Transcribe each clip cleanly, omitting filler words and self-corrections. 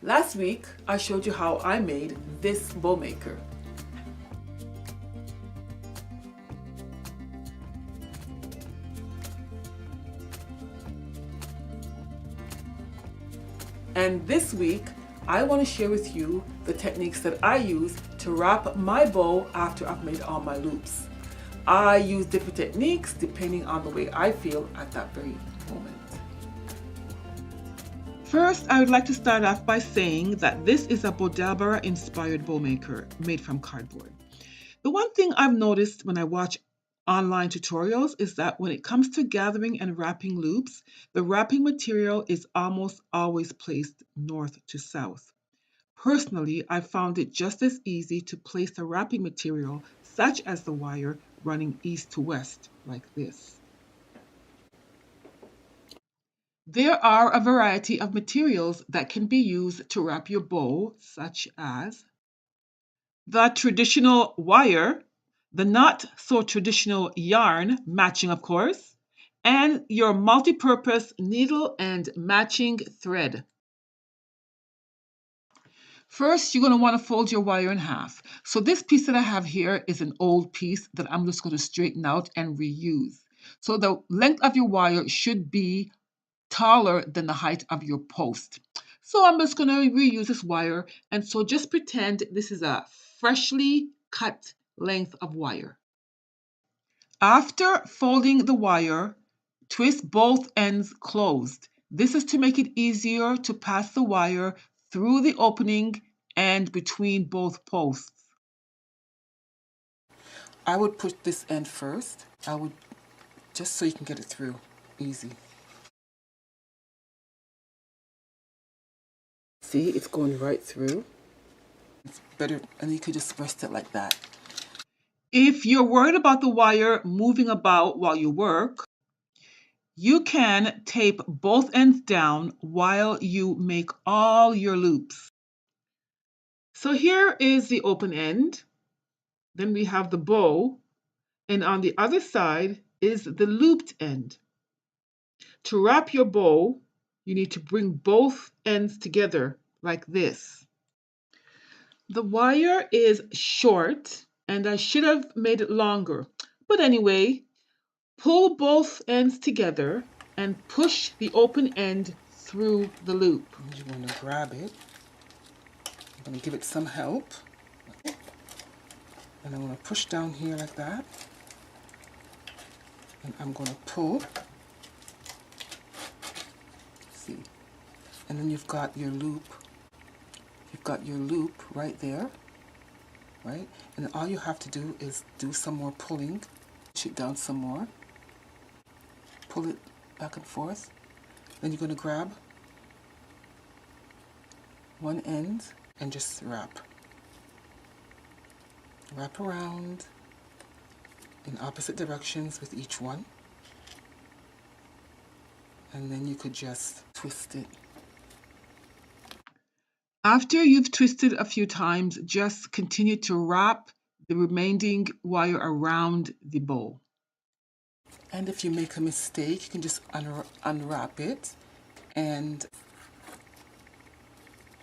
Last week, I showed you how I made this bow maker. And this week, I want to share with you the techniques that I use to wrap my bow after I've made all my loops. I use different techniques depending on the way I feel at that very moment. First, I would like to start off by saying that this is a bodabara inspired bow maker made from cardboard. The one thing I've noticed when I watch online tutorials is that when it comes to gathering and wrapping loops, the wrapping material is almost always placed north to south. Personally, I found it just as easy to place the wrapping material, such as the wire, running east to west, like this. There are a variety of materials that can be used to wrap your bow, such as the traditional wire, the not so traditional yarn, matching of course, and your multi-purpose needle and matching thread. First, you're going to want to fold your wire in half. So this piece that I have here is an old piece that I'm just going to straighten out and reuse. So the length of your wire should be taller than the height of your post. So I'm just going to reuse this wire, and so just pretend this is a freshly cut length of wire. After folding the wire, twist both ends closed. This is to make it easier to pass the wire through the opening and between both posts. I would put this end first. Just so you can get it through easy. See, it's going right through. It's better, and you could just rest it like that. If you're worried about the wire moving about while you work, you can tape both ends down while you make all your loops. So here is the open end. Then we have the bow, and on the other side is the looped end. To wrap your bow, you need to bring both ends together like this. The wire is short, and I should have made it longer. But anyway, pull both ends together and push the open end through the loop. You want to grab it. I'm going to give it some help. And I'm going to push down here like that. And I'm going to pull. See. And then you've got your loop. You've got your loop right there. Right? And then all you have to do is do some more pulling. Push it down some more. Pull it back and forth. Then you're going to grab one end and just wrap. Wrap around in opposite directions with each one. And then you could just twist it. After you've twisted a few times, just continue to wrap the remaining wire around the bow. And if you make a mistake, you can just unwrap it and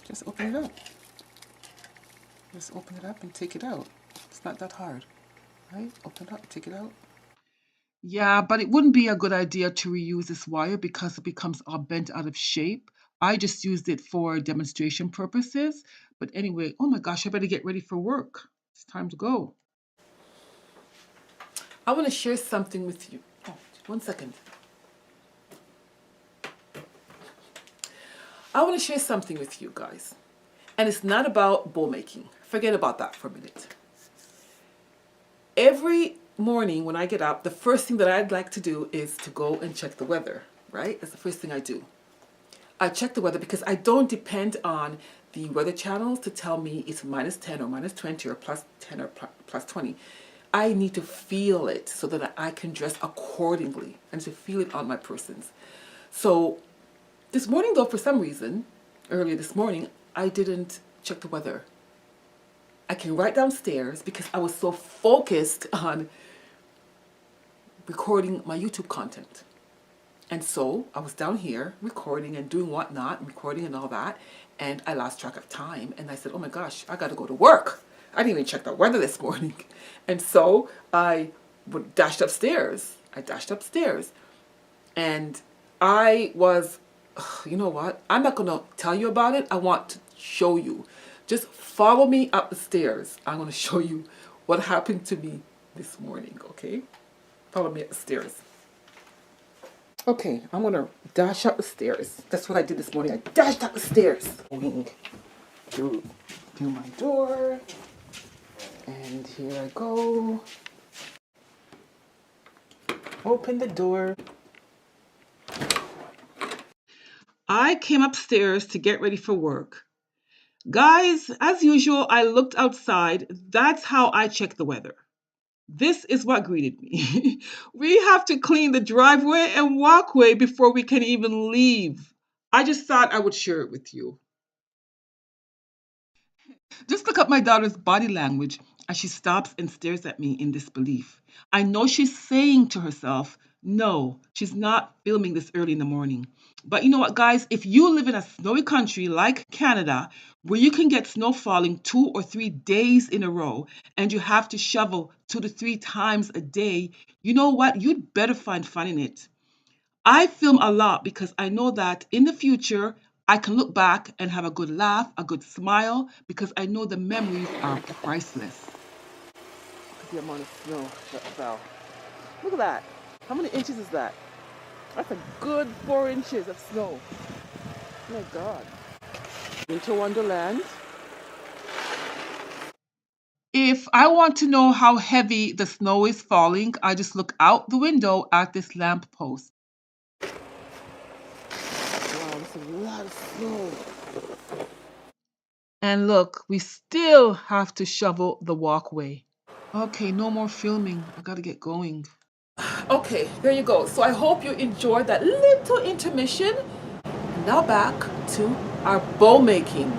just open it up. Just open it up and take it out. It's not that hard, right? Open it up, take it out. Yeah, but it wouldn't be a good idea to reuse this wire because it becomes all bent out of shape. I just used it for demonstration purposes. But anyway, oh my gosh, I better get ready for work. It's time to go. I want to share something with you. Oh, 1 second. I want to share something with you guys. And it's not about bow making. Forget about that for a minute. Every morning when I get up, the first thing that I'd like to do is to go and check the weather, right? That's the first thing I do. I check the weather because I don't depend on the weather channels to tell me it's -10 or -20 or +10 or +20. I need to feel it so that I can dress accordingly and to feel it on my persons. So this morning though, for some reason, earlier this morning, I didn't check the weather. I came right downstairs because I was so focused on recording my YouTube content. And so I was down here recording and doing whatnot, recording and all that. And I lost track of time. And I said, oh my gosh, I got to go to work. I didn't even check the weather this morning. And so I dashed upstairs. And I was, you know what? I'm not going to tell you about it. I want to show you. Just follow me up the stairs. I'm going to show you what happened to me this morning, okay? Follow me up the stairs. Okay, I'm going to dash up the stairs. That's what I did this morning. I dashed up the stairs. Going through my door. And here I go. Open the door. I came upstairs to get ready for work. Guys, as usual, I looked outside. That's how I check the weather. This is what greeted me. We have to clean the driveway and walkway before we can even leave. I just thought I would share it with you. Just look at my daughter's body language as she stops and stares at me in disbelief. I know she's saying to herself, no, she's not filming this early in the morning. But you know what, guys? If you live in a snowy country like Canada, where you can get snow falling 2 or 3 days in a row and you have to shovel 2 to 3 times a day, you know what? You'd better find fun in it. I film a lot because I know that in the future, I can look back and have a good laugh, a good smile, because I know the memories are priceless. Look at the amount of snow that fell. Look at that. How many inches is that? That's a good 4 inches of snow. Oh my God. Winter Wonderland. If I want to know how heavy the snow is falling, I just look out the window at this lamp post. Wow, that's a lot of snow. And look, we still have to shovel the walkway. Okay, no more filming. I gotta get going. Okay, there you go. So I hope you enjoyed that little intermission. Now back to our bow making.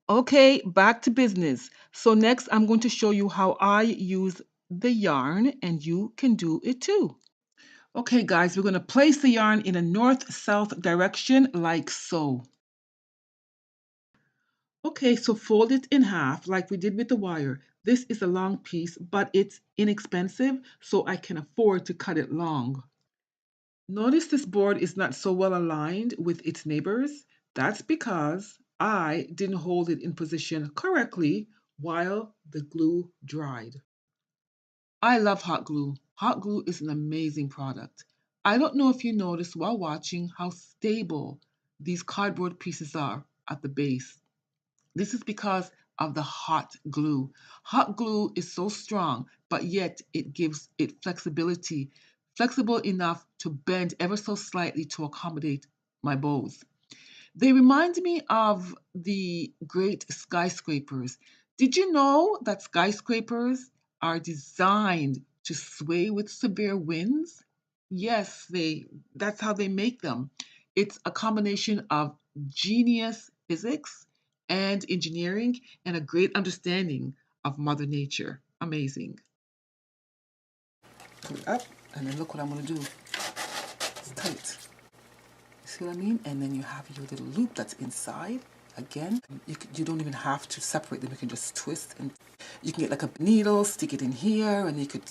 Okay, back to business. So next I'm going to show you how I use the yarn, and you can do it too. Okay guys, we're going to place the yarn in a north-south direction like so. Okay, so fold it in half like we did with the wire. This is a long piece, but it's inexpensive, so I can afford to cut it long. Notice this board is not so well aligned with its neighbors. That's because I didn't hold it in position correctly while the glue dried. I love hot glue. Hot glue is an amazing product. I don't know if you noticed while watching how stable these cardboard pieces are at the base. This is because of the hot glue. Hot glue is so strong, but yet it gives it flexibility, flexible enough to bend ever so slightly to accommodate my bows. They remind me of the great skyscrapers. Did you know that skyscrapers are designed to sway with severe winds? Yes, that's how they make them. It's a combination of genius physics and engineering and a great understanding of Mother Nature. Amazing. Pull it up, and then look what I'm going to do. It's tight. See what I mean? And then you have your little loop that's inside. Again, you don't even have to separate them. You can just twist, and you can get like a needle, stick it in here, and you could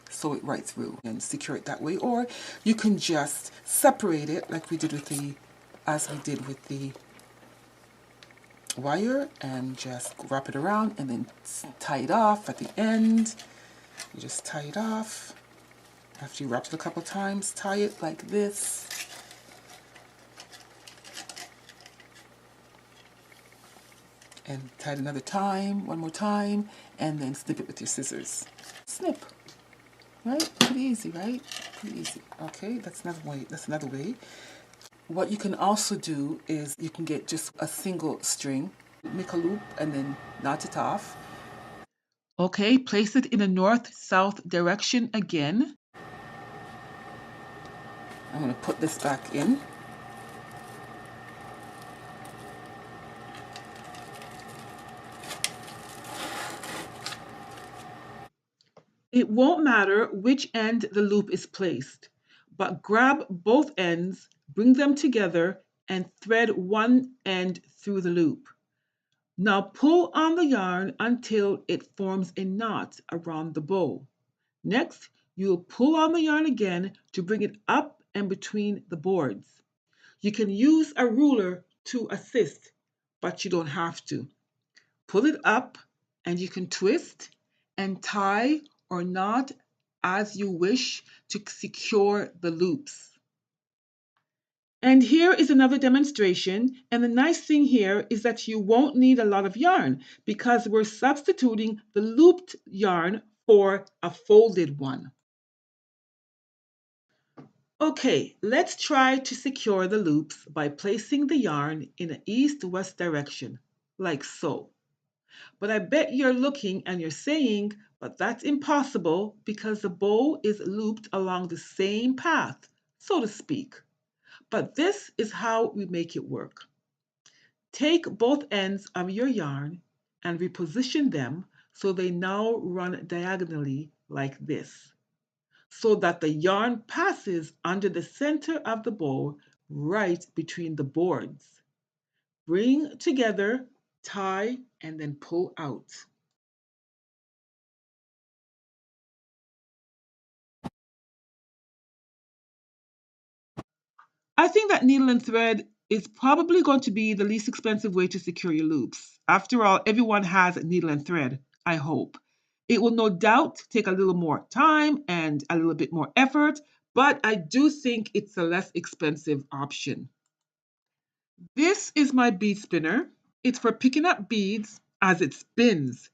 sew it right through and secure it that way. Or you can just separate it like we did with the wire, and just wrap it around and then tie it off at the end. You just tie it off. After you wrap it a couple times, tie it like this. And tie it another time, one more time, and then snip it with your scissors. Snip. Right? Pretty easy, right? Pretty easy. Okay, that's another way. That's another way. What you can also do is you can get just a single string, make a loop, and then knot it off. Okay, place it in a north-south direction again. I'm going to put this back in. It won't matter which end the loop is placed, but grab both ends, bring them together, and thread one end through the loop. Now pull on the yarn until it forms a knot around the bow. Next, you'll pull on the yarn again to bring it up and between the boards. You can use a ruler to assist, but you don't have to. Pull it up and you can twist and tie or knot as you wish to secure the loops. And here is another demonstration, and the nice thing here is that you won't need a lot of yarn because we're substituting the looped yarn for a folded one. Okay, let's try to secure the loops by placing the yarn in an east-west direction, like so. But I bet you're looking and you're saying, but that's impossible because the bow is looped along the same path, so to speak. But this is how we make it work. Take both ends of your yarn and reposition them so they now run diagonally like this, so that the yarn passes under the center of the bow right between the boards. Bring together, tie, and then pull out. I think that needle and thread is probably going to be the least expensive way to secure your loops. After all, everyone has needle and thread, I hope. It will no doubt take a little more time and a little bit more effort, but I do think it's a less expensive option. This is my bead spinner. It's for picking up beads as it spins,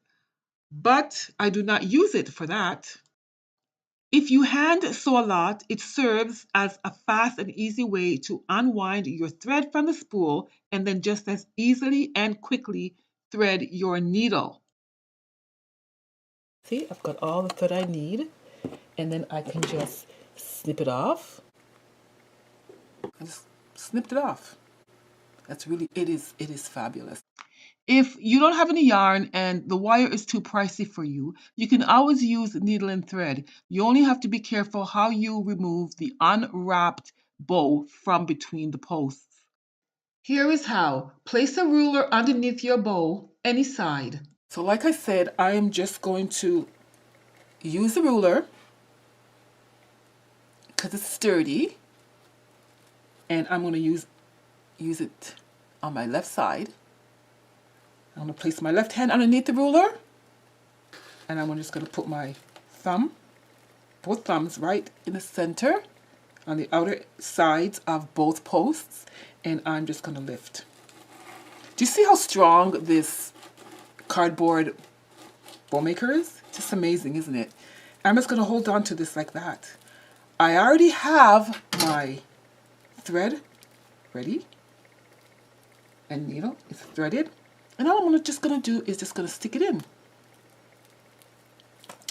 but I do not use it for that. If you hand sew a lot, it serves as a fast and easy way to unwind your thread from the spool and then just as easily and quickly thread your needle. See, I've got all the thread I need, and then I can just snip it off. I just snipped it off. That's really, it is fabulous. If you don't have any yarn and the wire is too pricey for you, you can always use needle and thread. You only have to be careful how you remove the unwrapped bow from between the posts. Here is how. Place a ruler underneath your bow, any side. So like I said, I am just going to use the ruler because it's sturdy, and I'm going to use it on my left side. I'm going to place my left hand underneath the ruler, and I'm just going to put my thumb, both thumbs, right in the center on the outer sides of both posts, and I'm just going to lift. Do you see how strong this cardboard bow maker is? Just amazing, isn't it? I'm just going to hold on to this like that. I already have my thread ready, and needle is threaded. And all I'm just going to do is just going to stick it in.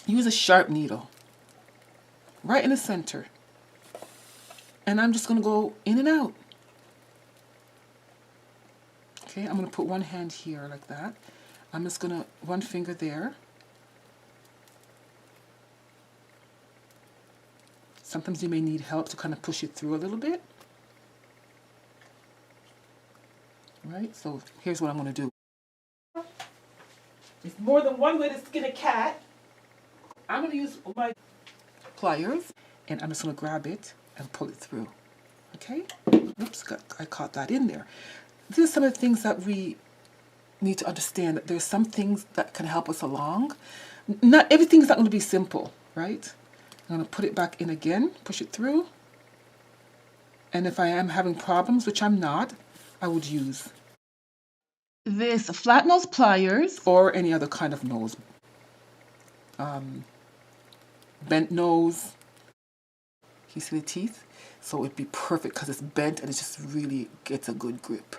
Use a sharp needle right in the center. And I'm just going to go in and out. Okay, I'm going to put one hand here like that. I'm just going to, one finger there. Sometimes you may need help to kind of push it through a little bit. Right, so here's what I'm going to do. There's more than one way to skin a cat. I'm going to use my pliers, and I'm just going to grab it and pull it through. Okay? Oops, I caught that in there. These are some of the things that we need to understand, that there's some things that can help us along. Not everything's not going to be simple, right? I'm going to put it back in again, push it through. And if I am having problems, which I'm not, I would use this flat nose pliers or any other kind of nose. Bent nose. You see the teeth? So it'd be perfect because it's bent and it just really gets a good grip.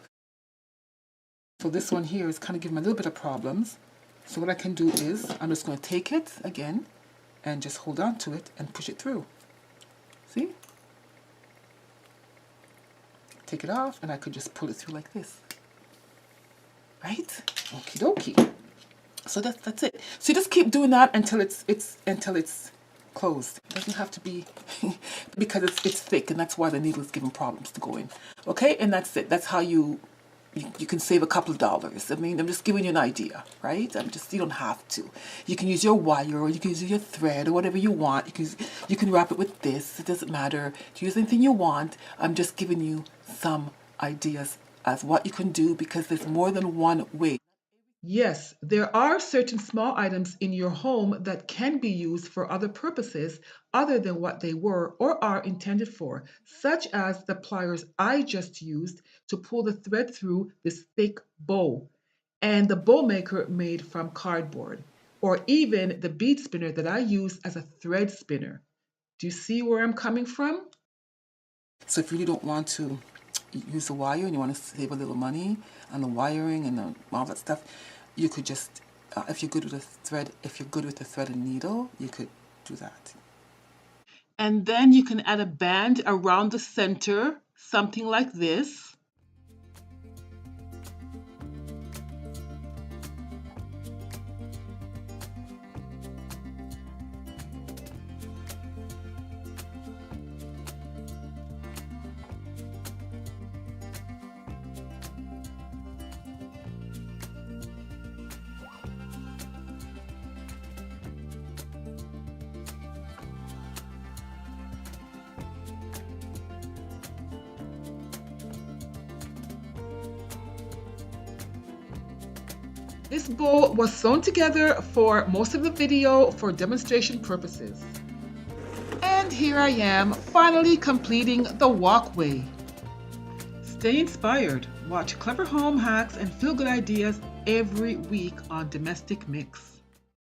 So this one here is kind of giving me a little bit of problems. So what I can do is I'm just going to take it again and just hold on to it and push it through. See? Take it off and I could just pull it through like this. Right? Okie dokie. So that's it. So you just keep doing that until it's closed. It doesn't have to be because it's thick, and that's why the needle is giving problems to go in. Okay, and that's it. That's how you can save a couple of dollars. I mean, I'm just giving you an idea, right? You don't have to. You can use your wire, or you can use your thread, or whatever you want. You can wrap it with this. It doesn't matter. To use anything you want. I'm just giving you some ideas as what you can do, because there's more than one way. Yes, there are certain small items in your home that can be used for other purposes other than what they were or are intended for, such as the pliers I just used to pull the thread through this thick bow, and the bow maker made from cardboard, or even the bead spinner that I use as a thread spinner. Do you see where I'm coming from? So if you really don't want to use the wire and you want to save a little money on the wiring and all that stuff, you could just, if you're good with the thread and needle, you could do that. And then you can add a band around the center, something like this. This bow was sewn together for most of the video for demonstration purposes. And here I am, finally completing the walkway. Stay inspired. Watch clever home hacks and feel-good ideas every week on Domestic Mix.